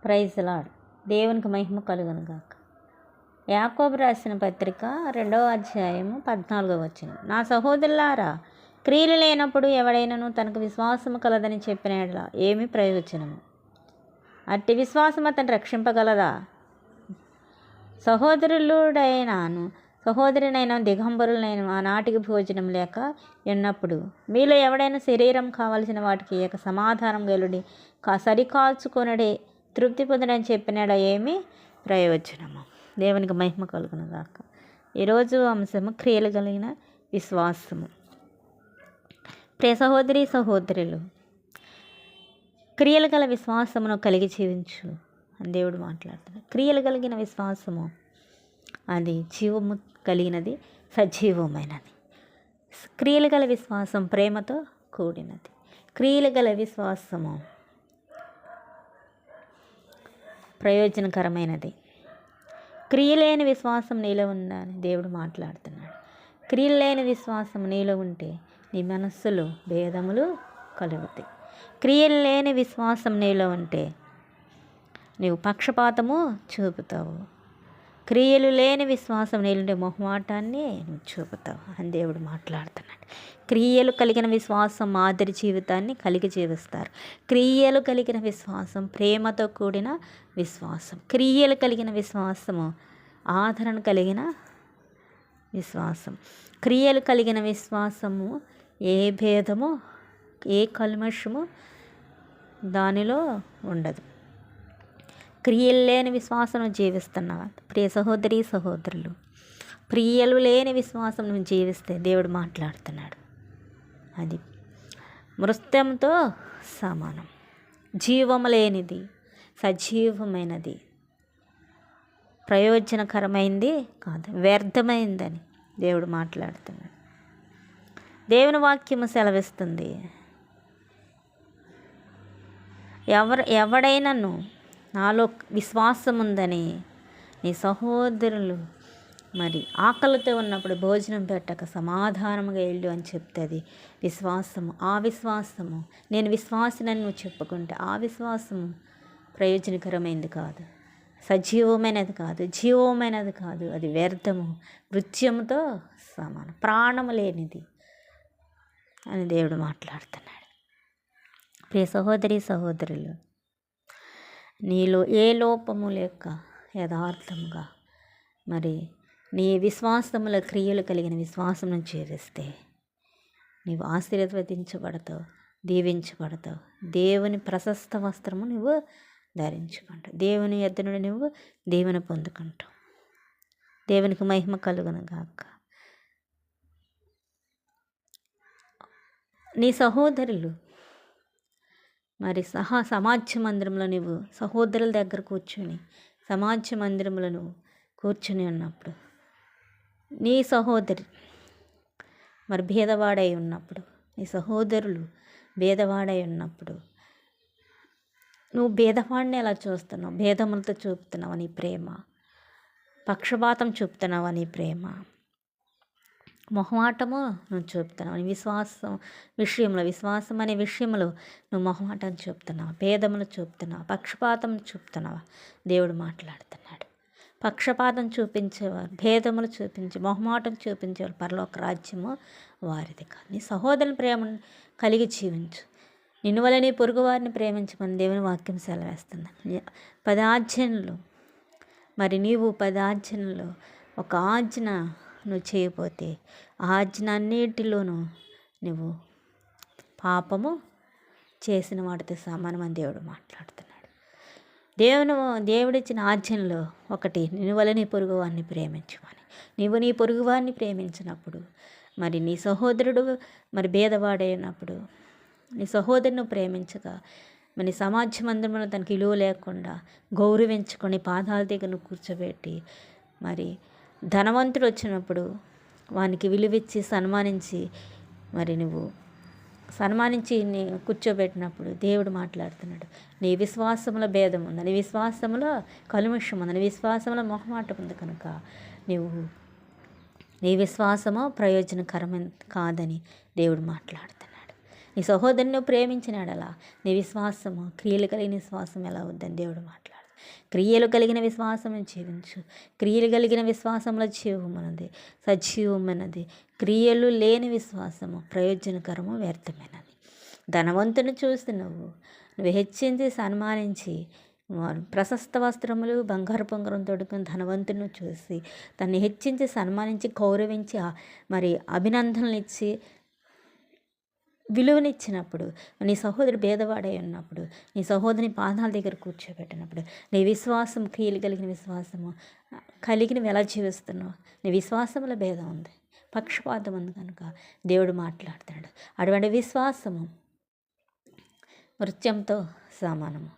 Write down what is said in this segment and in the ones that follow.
Praise lord. దేవునికి మహిమ కలుగును గాక. యాకోబు రాసిన పత్రిక 2వ అధ్యాయము 14వ వచనం. నా సహోదరులారా, క్రియలు లేనప్పుడు ఎవడైనను తనకు విశ్వాసము కలదని చెప్పిన యెడల ఏమి ప్రయోజనము? అట్టి విశ్వాసం అతను రక్షింపగలదా? సహోదరునైనా దిగంబరులైన ఆనాటికి భోజనం లేక ఉన్నప్పుడు మీలో ఎవడైనా శరీరం కావలసిన వాటికి ఇక సమాధానం గలుడి సరికాల్చుకొనడే తృప్తి పొందడని చెప్పినాడ ఏమి ప్రయోజనము? దేవునికి మహిమ కలుగును గాక. ఈరోజు అంశము క్రియలు కలిగిన విశ్వాసము. ప్రియ సహోదరి సహోదరులు, క్రియలు గల విశ్వాసమును కలిగి జీవించు అని దేవుడు మాట్లాడుతున్నాడు. క్రియలు కలిగిన విశ్వాసము అది జీవము కలిగినది, సజీవమైనది. క్రియలు గల విశ్వాసం ప్రేమతో కూడినది. క్రియలు గల విశ్వాసము ప్రయోజనకరమైనది. క్రియలేని విశ్వాసం నీలో ఉందని దేవుడు మాట్లాడుతున్నాడు. క్రియలు లేని విశ్వాసం నీలో ఉంటే నీ మనస్సులో భేదములు కలుగుతాయి. క్రియలు లేని విశ్వాసం నీలో ఉంటే నీవు పక్షపాతము చూపుతావు. క్రియలు లేని విశ్వాసం నీళ్ళంటే మొహమాటాన్ని నువ్వు చూపుతావు అని దేవుడు మాట్లాడుతున్నాడు. క్రియలు కలిగిన విశ్వాసం మాదిరి జీవితాన్ని కలిగి జీవిస్తారు. క్రియలు కలిగిన విశ్వాసం ప్రేమతో కూడిన విశ్వాసం. క్రియలు కలిగిన విశ్వాసము ఆదరణ కలిగిన విశ్వాసం. క్రియలు కలిగిన విశ్వాసము ఏ భేదము, ఏ కల్మషము దానిలో ఉండదు. క్రియలు లేని విశ్వాసం జీవిస్తున్నావా? ప్రియ సహోదరి సహోదరులు, క్రియలు లేని విశ్వాసం నువ్వు జీవిస్తే దేవుడు మాట్లాడుతున్నాడు. అది మృత్యంతో సమానం. జీవము లేనిది, సజీవమైనది, ప్రయోజనకరమైంది కాదు, వ్యర్థమైందని దేవుడు మాట్లాడుతున్నాడు. దేవుని వాక్యము సెలవిస్తుంది, ఎవడైనాను నాలో విశ్వాసం ఉందని నీ సహోదరులు మరి ఆకలితో ఉన్నప్పుడు భోజనం పెట్టక సమాధానముగా వెళ్ళు అని చెప్తుంది విశ్వాసము. ఆ విశ్వాసము, నేను విశ్వాసినని నువ్వు చెప్పుకుంటే ఆ విశ్వాసము ప్రయోజనకరమైనది కాదు, సజీవమైనది కాదు, జీవమైనది కాదు. అది వ్యర్థము, మృత్యముతో సమానం, ప్రాణము లేనిది అని దేవుడు మాట్లాడుతున్నాడు. ప్రియ సహోదరి సహోదరులు, నీలో ఏ లోపము లేక యథార్థముగా మరి నీ విశ్వాసముల క్రియలు కలిగిన విశ్వాసమును చేరిస్తే నీవు ఆశీర్వదించబడతావు, దీవించబడతావు. దేవుని ప్రశస్త వస్త్రము నువ్వు ధరించుకుంటావు. దేవుని యొద్ద నుండి నువ్వు దీవెన పొందుకుంటావు. దేవునికి మహిమ కలుగును గాక. నీ సహోదరులు మరి సమాజ మందిరంలో నువ్వు సహోదరుల దగ్గర కూర్చొని సమాజ మందిరంలో నువ్వు కూర్చొని ఉన్నప్పుడు నీ సహోదరి మరి భేదవాడై ఉన్నప్పుడు, నీ సహోదరులు భేదవాడై ఉన్నప్పుడు నువ్వు భేదవాడిని ఎలా చూస్తున్నావు? భేదములతో చూపుతున్నావా నీ ప్రేమ? పక్షపాతం చూపుతున్నావా నీ ప్రేమ? మొహమాటము నువ్వు చూపుతున్నావు నీ విశ్వాసం విషయంలో. విశ్వాసం అనే విషయంలో నువ్వు మొహమాటం చూపుతున్నావా? భేదములు చూపుతున్నావా? పక్షపాతం చూపుతున్నావా? దేవుడు మాట్లాడుతున్నాడు. పక్షపాతం చూపించేవారు, భేదములు చూపించి మొహమాటం చూపించేవారు పరలోక రాజ్యము వారిది కాదు. నీ సహోదరుని ప్రేమను కలిగి జీవించు. నిన్ను వల్ల నీ పొరుగు వారిని ప్రేమించమని దేవుని వాక్యం సెలవేస్తుంది. 10 ఆజ్ఞలు మరి నీవు 10 ఆజ్ఞలలో ఒక ఆజ్ఞ నువ్వు చేయకపోతే ఆజ్ఞ అన్నిటిలోనూ నువ్వు పాపము చేసిన వాటితో సమానమని దేవుడు మాట్లాడుతున్నాడు. దేవుడిచ్చిన ఆజ్ఞలో ఒకటి, నిన్ను వల్ల నీ పొరుగు వారిని ప్రేమించమని. నీవు నీ పొరుగు వారిని ప్రేమించినప్పుడు మరి నీ సహోదరుడు మరి భేదవాడైనప్పుడు నీ సహోదరుని ప్రేమించగా మరి సమాజ మందిరంలో తనకి విలువ లేకుండా గౌరవించుకొని పాదాల దగ్గర కూర్చోబెట్టి మరి ధనవంతుడు వచ్చినప్పుడు వానికి విలువిచ్చి సన్మానించి మరి నువ్వు సన్మానించి కూర్చోబెట్టినప్పుడు దేవుడు మాట్లాడుతున్నాడు, నీ విశ్వాసముల భేదం ఉంది, నీ విశ్వాసములో కల్మషం ఉంది, నీ విశ్వాసంలో మొహమాటం ఉంది కనుక నీ విశ్వాసము ప్రయోజనకరం కాదని దేవుడు మాట్లాడుతున్నాడు. నీ సహోదరుని నువ్వు ప్రేమించినాడలా నీ విశ్వాసము క్రియలు కలిగిన విశ్వాసం ఎలా వద్దని దేవుడు మాట్లాడు. క్రియలు కలిగిన విశ్వాసం జీవించు. క్రియలు కలిగిన విశ్వాసంలో జీవమైనది, సజీవమైనది. క్రియలు లేని విశ్వాసము ప్రయోజనకరము, వ్యర్థమైనది. ధనవంతుని చూసి నువ్వు హెచ్చించి సన్మానించి ప్రశస్త వస్త్రములు బంగారు పొంగరం తొడుకుని ధనవంతుని చూసి తన్ని హెచ్చించి సన్మానించి గౌరవించి మరి అభినందనలు ఇచ్చి విలువనిచ్చినప్పుడు, నీ సహోదరు భేదవాడై ఉన్నప్పుడు, నీ సహోదరుని పాదాల దగ్గర కూర్చోబెట్టినప్పుడు నీ విశ్వాసం క్రియలు కలిగిన విశ్వాసము కలిగినవి ఎలా జీవిస్తున్నావు? నీ విశ్వాసంలో భేదం ఉంది, పక్షపాతం ఉంది కనుక దేవుడు మాట్లాడుతున్నాడు. అటువంటి విశ్వాసము మృత్యంతో సమానము,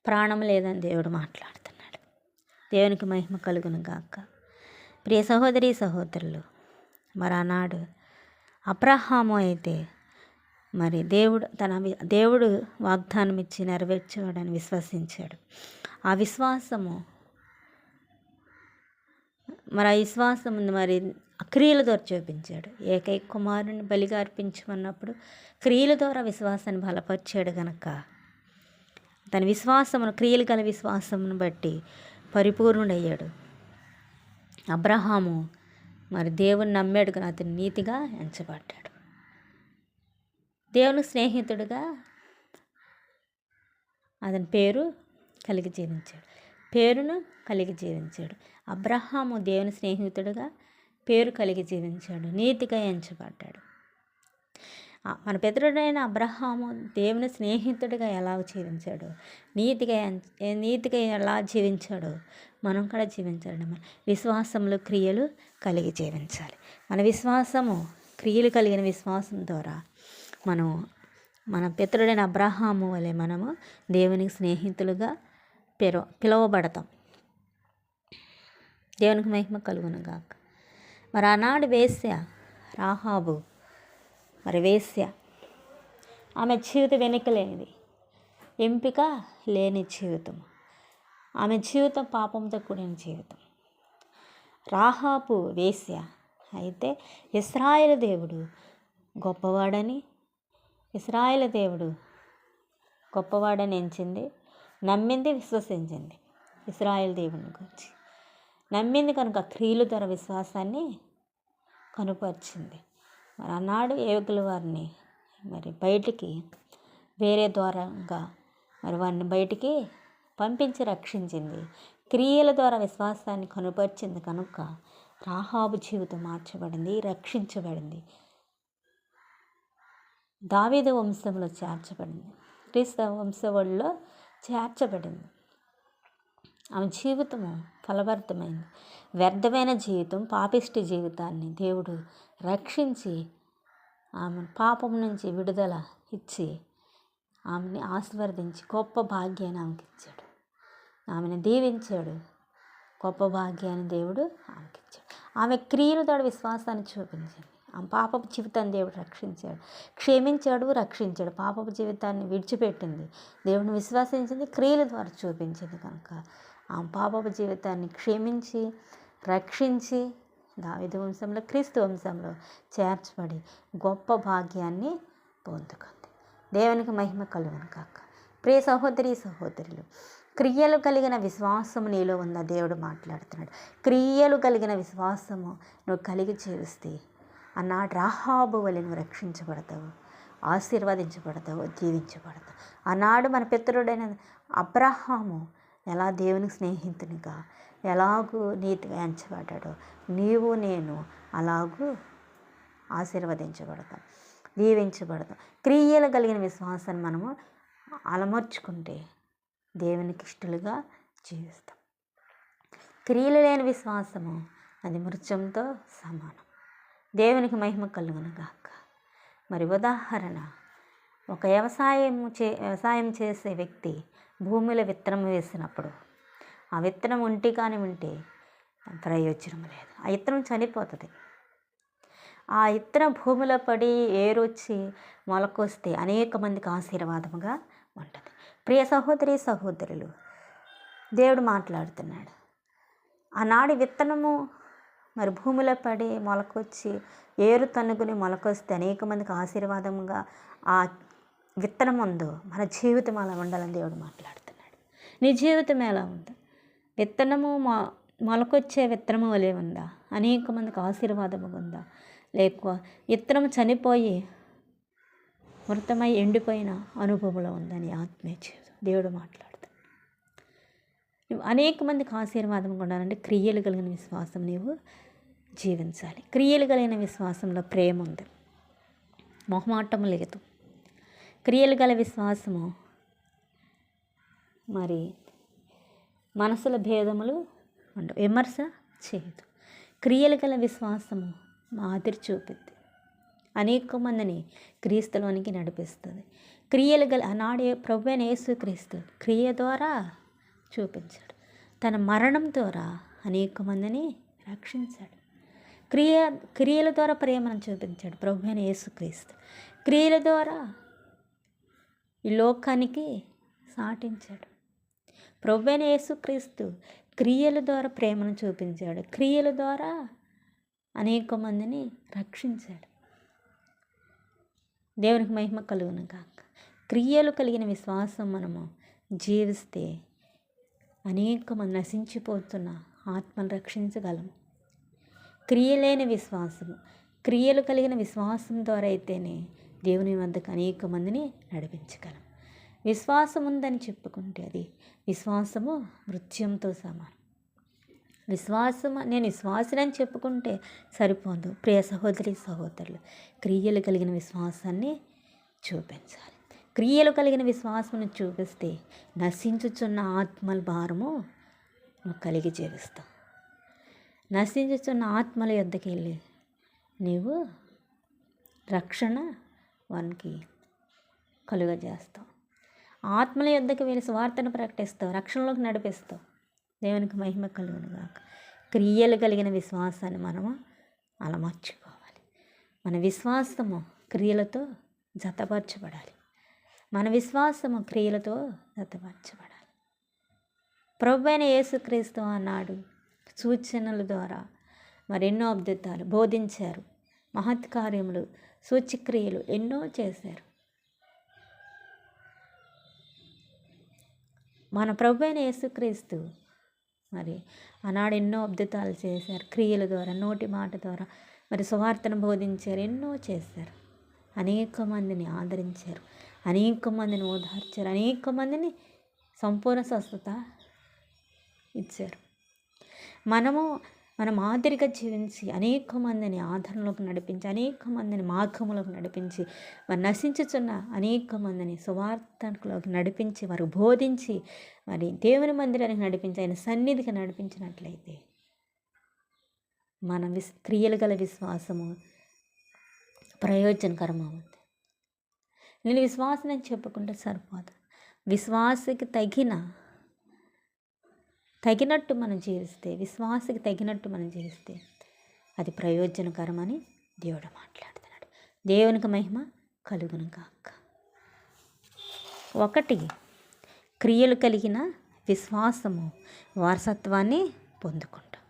ప్రాణం లేదని దేవుడు మాట్లాడుతున్నాడు. దేవునికి మహిమ కలుగును గాక. ప్రియ సహోదరి సహోదరులు, మరి ఆనాడు అబ్రహాము అయితే మరి దేవుడు వాగ్దానం ఇచ్చి నెరవేర్చేవాడని విశ్వసించాడు. ఆ విశ్వాసము మరి క్రియల ద్వారా చూపించాడు. ఏకైక కుమారుని బలిగా అర్పించమన్నప్పుడు క్రియల ద్వారా విశ్వాసాన్ని బలపరిచాడు గనక తన విశ్వాసమును, క్రియలు గల విశ్వాసమును బట్టి పరిపూర్ణుడయ్యాడు. అబ్రహాము మరి దేవుని నమ్మాడు కనుక అతను నీతిగా ఎంచబడ్డాడు. దేవుని స్నేహితుడిగా అతని పేరును కలిగి జీవించాడు. అబ్రహాము దేవుని స్నేహితుడిగా పేరు కలిగి జీవించాడు, నీతిగా ఎంచబడ్డాడు. మన పితరుడైన అబ్రహాము దేవుని స్నేహితుడిగా ఎలా జీవించాడు, నీతిగా ఎలా జీవించాడో మనం కూడా జీవించాలి. మన విశ్వాసంలో క్రియలు కలిగి జీవించాలి. మన విశ్వాసము క్రియలు కలిగిన విశ్వాసం ద్వారా మన పితరుడైన అబ్రహాము వలె మనము దేవునికి స్నేహితులుగా పిలువబడతాం. దేవునికి మహిమ కలుగును గాక. మరి ఆనాడు వేశ్య రాహాబు, మరి వేశ్య ఆమె జీవితం వెనుకలేనిది, ఎంపిక లేని జీవితం. ఆమె జీవితం పాపంతో కూడిన జీవితం. రాహాబు వేశ్య అయితే ఇశ్రాయేలు దేవుడు గొప్పవాడని ఎంచింది, నమ్మింది, విశ్వసించింది. ఇశ్రాయేలు దేవుని గురించి నమ్మింది కనుక క్రియల ద్వారా విశ్వాసాన్ని కనుపరిచింది. మరి అన్నాడు ఏవకుల వారిని మరి బయటికి వేరే ద్వారంగా మరి వారిని బయటికి పంపించి రక్షించింది. క్రియల ద్వారా విశ్వాసాన్ని కనుపరిచింది కనుక రాహాబు జీవితం మార్చబడింది, రక్షించబడింది, దావీదు వంశంలో చేర్చబడింది, క్రీస్తు వంశంలో చేర్చబడింది. ఆమె జీవితము ఫలభరితమైంది. వ్యర్థమైన జీవితం, పాపిష్టి జీవితాన్ని దేవుడు రక్షించి ఆమె పాపం నుంచి విడుదల ఇచ్చి ఆమెని ఆశీర్వదించి గొప్ప భాగ్యాన్ని ఆమెకి ఇచ్చాడు. ఆమెను దీవించాడు, గొప్ప భాగ్యాన్ని దేవుడు ఆమెకి ఇచ్చాడు. ఆమె క్రియలతో విశ్వాసాన్ని చూపించింది. ఆమె పాపపు జీవితాన్ని దేవుడు రక్షించాడు, క్షమించాడు, రక్షించాడు. పాపపు జీవితాన్ని విడిచిపెట్టింది, దేవుడిని విశ్వసించింది, క్రియల ద్వారా చూపించింది కనుక ఆమె పాపపు జీవితాన్ని క్షమించి రక్షించి దావీదు వంశంలో, క్రీస్తు వంశంలో చేర్చబడి గొప్ప భాగ్యాన్ని పొందుకుంది. దేవునికి మహిమ కలుగును కాక. ప్రియ సహోదరి సహోదరులు, క్రియలు కలిగిన విశ్వాసము నీలో ఉందా? దేవుడు మాట్లాడుతున్నాడు. క్రియలు కలిగిన విశ్వాసము నువ్వు కలిగి జీవిస్తే అన్నాడు రాహాబు వలె నువ్వు రక్షించబడతావు, ఆశీర్వదించబడతావు, దీవించబడతావు. ఆనాడు మన పితరుడైన అబ్రహాము ఎలా దేవునికి స్నేహితునిగా ఎలాగూ నీతిగా ఎంచబడ్డాడో నీవు నేను అలాగూ ఆశీర్వదించబడతాం, దీవించబడతాం. క్రియలు కలిగిన విశ్వాసాన్ని మనము అలమర్చుకుంటే దేవునికి ఇష్టలుగా జీవిస్తాం. క్రియలు లేని విశ్వాసము అది మృత్యుంతో సమానం. దేవునికి మహిమ కలుగును గాక. మరి ఉదాహరణ, ఒక వ్యవసాయం చేసే వ్యక్తి భూమిలో విత్తనం వేసినప్పుడు ఆ విత్తనం ఉంటే ప్రయోజనం లేదు, ఆ విత్తనం చనిపోతుంది. ఆ విత్తనం భూమిలో పడి ఏరొచ్చి మొలకొస్తే అనేక మందికి ఆశీర్వాదముగా ఉంటుంది. ప్రియ సహోదరి సహోదరులు, దేవుడు మాట్లాడుతున్నాడు. ఆనాడు విత్తనము మరి భూమిలో పడి మొలకొచ్చి ఏరు తనుగుని మొలకొస్తే అనేక మందికి ఆశీర్వాదంగా ఆ విత్తనం ఉందో మన జీవితం అలా ఉండాలని దేవుడు మాట్లాడుతున్నాడు. నీ జీవితం ఎలా ఉందో? విత్తనము మొలకొచ్చే విత్తనము వలె ఉందా? అనేక మందికి ఆశీర్వాదము ఉందా? లేక విత్తనం చనిపోయి మృతమై ఎండిపోయిన అనుభవంలో ఉందని ఆత్మీయ జీవితం దేవుడు మాట్లాడుతాడు. నువ్వు అనేక మందికి ఆశీర్వాదం ఉండాలంటే క్రియలు కలిగిన విశ్వాసం నీవు జీవించాలి. క్రియలు కలిగిన విశ్వాసంలో ప్రేమ ఉంది, మొహమాటం లేదు. క్రియలు గల విశ్వాసము మరి మనసుల భేదములు ఉండవు, విమర్శ చేయదు. క్రియలు గల విశ్వాసము మాదిరి చూపిద్ది, అనేక మందిని క్రీస్తులోనికి నడిపిస్తుంది. క్రియలు గల ఆనాడే ప్రభువైన యేసుక్రీస్తు క్రియ ద్వారా చూపించాడు. తన మరణం ద్వారా అనేక మందిని రక్షించాడు. క్రియల ద్వారా ప్రేమను చూపించాడు ప్రభువైన యేసుక్రీస్తు. క్రియల ద్వారా ఈ లోకానికి సాటించాడు. ప్రభువైన యేసుక్రీస్తు క్రియల ద్వారా ప్రేమను చూపించాడు. క్రియల ద్వారా అనేక మందిని రక్షించాడు. దేవునికి మహిమ కలుగును గాక. క్రియలు కలిగిన విశ్వాసం మనము జీవిస్తే అనేక మంది నశించిపోతున్న ఆత్మను రక్షించగలము. క్రియలేని విశ్వాసము, క్రియలు కలిగిన విశ్వాసం ద్వారా అయితేనే దేవుని వద్దకు అనేక మందిని నడిపించగలం. విశ్వాసం ఉందని చెప్పుకుంటే అది విశ్వాసము మృత్యుంతో సమానం. నేను విశ్వాసులని చెప్పుకుంటే సరిపోదు. ప్రియ సహోదరి సహోదరులు, క్రియలు కలిగిన విశ్వాసాన్ని చూపించాలి. క్రియలు కలిగిన విశ్వాసమును చూపిస్తే నశించుచున్న ఆత్మల భారము నువ్వు కలిగి జీవిస్తావు. నశించుచున్న ఆత్మల యొద్దకు వెళ్ళి నీవు రక్షణ వానికి కలుగజేస్తావు. ఆత్మల యొద్దకు వెళ్ళి స్వార్థను ప్రకటిస్తావు, రక్షణలోకి నడిపిస్తావు. దేవునికి మహిమ కలుగును గాక. క్రియలు కలిగిన విశ్వాసాన్ని మనము అలమర్చుకోవాలి. మన విశ్వాసము క్రియలతో జతపరచబడాలి. మన విశ్వాసము క్రియలతో జతపరచబడాలి. ప్రభువైన యేసుక్రీస్తు అన్నాడు సూచనల ద్వారా మరెన్నో అద్భుతాలు బోధించారు, మహత్కార్యములు సూచక్రియలు ఎన్నో చేశారు. మన ప్రభువైన యేసుక్రీస్తు మరి ఆనాడు ఎన్నో అద్భుతాలు చేశారు. క్రియల ద్వారా, నోటి మాట ద్వారా మరి సువార్తను బోధించారు, ఎన్నో చేశారు. అనేక మందిని ఆదరించారు, అనేక మందిని ఓదార్చారు, అనేక మందిని సంపూర్ణ స్వస్థత ఇచ్చారు. మన మాదిరిగా జీవించి అనేక మందిని ఆదరణలోకి నడిపించి, అనేక మందిని మార్గంలోకి నడిపించి, మరి నశించుచున్న అనేక మందిని సువార్తలోకి నడిపించి, వారు బోధించి, మరి దేవుని మందిరానికి నడిపించి, ఆయన సన్నిధికి నడిపించినట్లయితే మన క్రియలు గల విశ్వాసము ప్రయోజనకరమవుతుంది. నేను విశ్వాసం అని చెప్పుకుంటే సరిపోదు. విశ్వాసకి తగినట్టు మనం జీవిస్తే, విశ్వాసకి తగినట్టు మనం జీవిస్తే అది ప్రయోజనకరమని దేవుడు మాట్లాడుతున్నాడు. దేవునికి మహిమ కలుగును గాక. 1 క్రియలు కలిగిన విశ్వాసము వారసత్వాన్ని పొందుకుంటాం.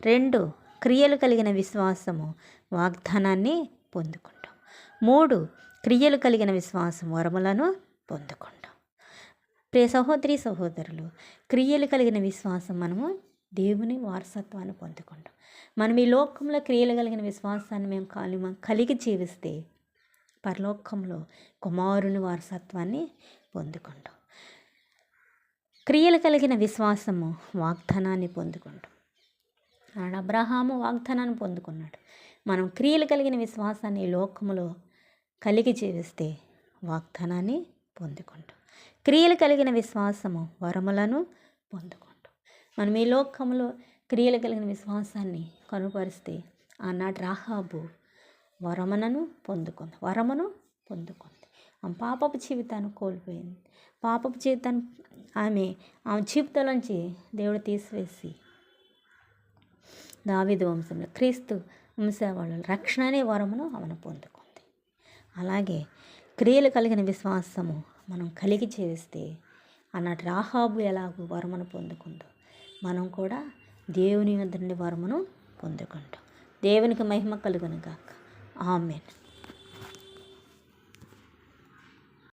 2 క్రియలు కలిగిన విశ్వాసము వాగ్దానాన్ని పొందుకుంటాం. 3 క్రియలు కలిగిన విశ్వాసం వరములను పొందుకుంటాం. ప్రియ సహోదరి సహోదరులు, క్రియలు కలిగిన విశ్వాసం మనము దేవుని వారసత్వాన్ని పొందుకుంటాం. మనం ఈ లోకంలో క్రియలు కలిగిన విశ్వాసాన్ని మేము కలిగి జీవిస్తే పరలోకంలో కుమారుని వారసత్వాన్ని పొందుకుంటాం. క్రియలు కలిగిన విశ్వాసము వాగ్దానాన్ని పొందుకుంటాం. అబ్రహాము వాగ్దానాన్ని పొందుకున్నాడు. మనం క్రియలు కలిగిన విశ్వాసాన్ని ఈ లోకంలో కలిగి జీవిస్తే వాగ్దానాన్ని పొందుకుంటాం. క్రియలు కలిగిన విశ్వాసము వరములను పొందుకుంటాం. మనం ఈ లోకంలో క్రియలు కలిగిన విశ్వాసాన్ని కనుపరిస్తే ఆనాడు రాహాబు వరమును పొందుకుంది. ఆమె పాపపు జీవితాన్ని కోల్పోయింది. పాపపు జీవితాన్ని ఆమె జీవితంలోంచి దేవుడు తీసివేసి దావీదు వంశంలో క్రీస్తు వంశావళుల రక్షణ అనే వరమును ఆమెను పొందుకుంది. అలాగే క్రియలు కలిగిన విశ్వాసము మనం కలిగి జీవిస్తే అన్నట్టు రాహాబు ఎలాగో వరమును పొందుకుందో మనం కూడా దేవుని వద్ద నుండి వరమును పొందుకుంటాం. దేవునికి మహిమ కలుగును గాక. ఆమేన్.